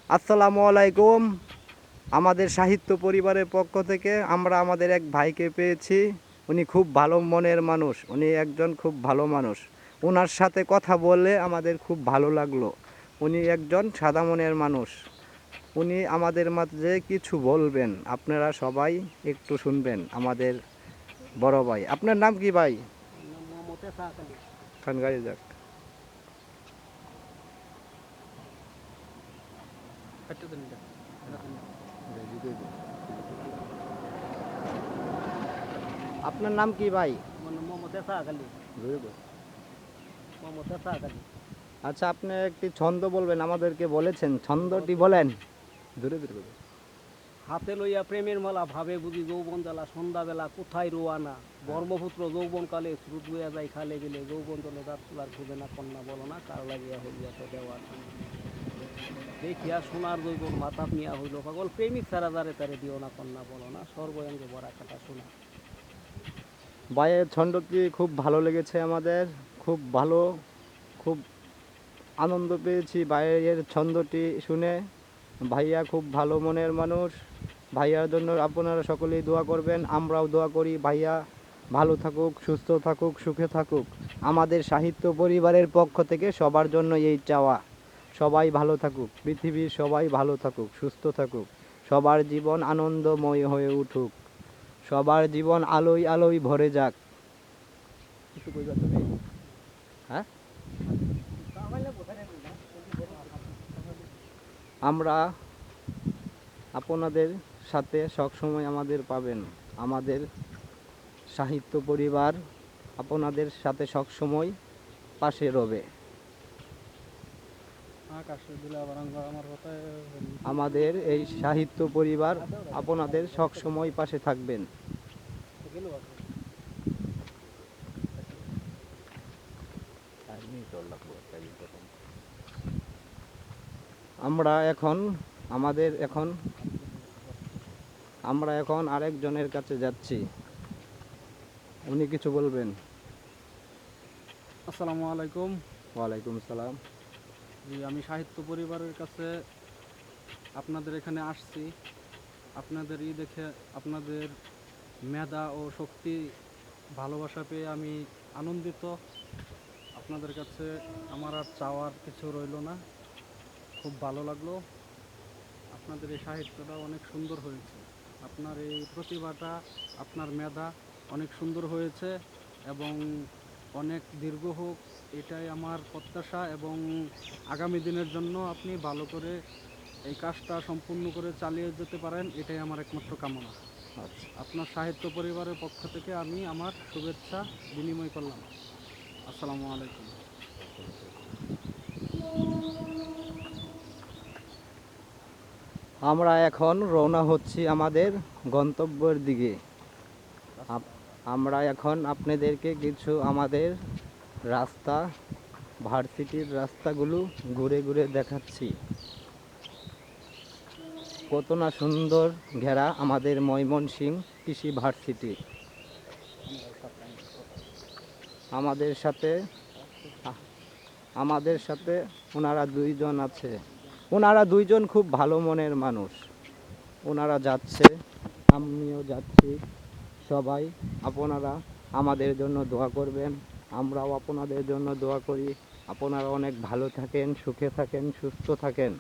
আসসালামু আলাইকুম। আমাদের সাহিত্য পরিবারের পক্ষ থেকে আমরা আমাদের এক ভাইকে পেয়েছি। উনি খুব ভালো মনের মানুষ, উনি একজন খুব ভালো মানুষ। ওনার সাথে কথা বলে আমাদের খুব ভালো লাগলো। উনি একজন সাদা মনের মানুষ। উনি আমাদের মাঝে কিছু বলবেন, আপনারা সবাই একটু শুনবেন। আমাদের বড় ভাই, আপনার নাম কি ভাই? খান গাড়ি যাক। আপনার নাম কি ভাই? আচ্ছা, আপনি একটি ছন্দ বলবেন, আমাদেরকে বলেছেন, ছন্দটি বলেন। দূরে দূরে বলবেন। হাতে লইয়া প্রেমের মালা ভাবে বুঝি যৌবন জ্বালা সন্ধ্যাবেলা কোথায় রোয়ানা ব্রহ্মপুত্র যৌবনকালে স্রোত বইয়া যায় খালে গেলে যৌবন জলে রাত তোলার খুঁজে না কন্যা বলো না কার লাগিয়া হইয়া তো দেওয়া দেখিয়া সোনার যৌবন মাতাপ নিয়া হইল পাগল প্রেমিক সারা দারে তারে দিও না কন্যা বলো না সর্বয়ঙ্গে ভরা কাটা সোনা। ভাইয়ের ছন্দটি খুব ভালো লেগেছে আমাদের, খুব ভালো, খুব আনন্দ পেয়েছি ভাইয়ের ছন্দটি শুনে। ভাইয়া খুব ভালো মনের মানুষ। ভাইয়ার জন্য আপনারা সকলেই দোয়া করবেন, আমরাও দোয়া করি ভাইয়া ভালো থাকুক, সুস্থ থাকুক, সুখে থাকুক। আমাদের সাহিত্য পরিবারের পক্ষ থেকে সবার জন্য এই চাওয়া, সবাই ভালো থাকুক, পৃথিবীর সবাই ভালো থাকুক, সুস্থ থাকুক, সবার জীবন আনন্দময় হয়ে উঠুক, সবার জীবন আলোয় আলোয় ভরে যাক। কিছু কইবা তুমি? হ্যাঁ, আমরা আপনাদের সাথে সবসময় আমাদের পাবেন। আমাদের সাহিত্য পরিবার আপনাদের সাথে সবসময় পাশে রবে। আমাদের এই সাহিত্য পরিবার আপনাদের সবসময় পাশে থাকবেন। আমরা এখন আরেকজনের কাছে যাচ্ছি, উনি কিছু বলবেন। আসসালামু আলাইকুম। ওয়ালাইকুম সালাম। জি, আমি সাহিত্য পরিবারের কাছে আপনাদের এখানে আসছি। আপনাদের দেখে আপনাদের মেধা ও শক্তি ভালোবাসা পেয়ে আমি আনন্দিত। আপনাদের কাছে আমার আর চাওয়ার কিছু রইল না। খুব ভালো লাগলো। আপনাদের এই সাহিত্যটা অনেক সুন্দর হয়েছে, আপনার এই প্রতিভাটা, আপনার মেধা অনেক সুন্দর হয়েছে এবং অনেক দীর্ঘ হোক এটাই আমার প্রত্যাশা এবং আগামী দিনের জন্য আপনি ভালো করে এই কাজটা সম্পূর্ণ করে চালিয়ে যেতে পারেন এটাই আমার একমাত্র কামনা। আচ্ছা, আপনার সাহিত্য পরিবারের পক্ষ থেকে আমি আমার শুভেচ্ছা বিনিময় করলাম। আসসালামু আলাইকুম। আমরা এখন রওনা হচ্ছি আমাদের গন্তব্যের দিকে। আমরা এখন আপনাদেরকে কিছু আমাদের রাস্তা, ভার্সিটির রাস্তাগুলো ঘুরে ঘুরে দেখাচ্ছি। কত না সুন্দর ঘেরা আমাদের ময়মনসিংহ কৃষি ভার্সিটি। আমাদের সাথে ওনারা দুইজন আছে। ওনারা দুইজন খুব ভালো মনের মানুষ। ওনারা যাচ্ছে, আমিও যাচ্ছি। সবাই আপনারা আমাদের জন্য দোয়া করবেন, আমরাও আপনাদের জন্য দোয়া করি। আপনারা অনেক ভালো থাকেন, সুখে থাকেন, সুস্থ থাকেন।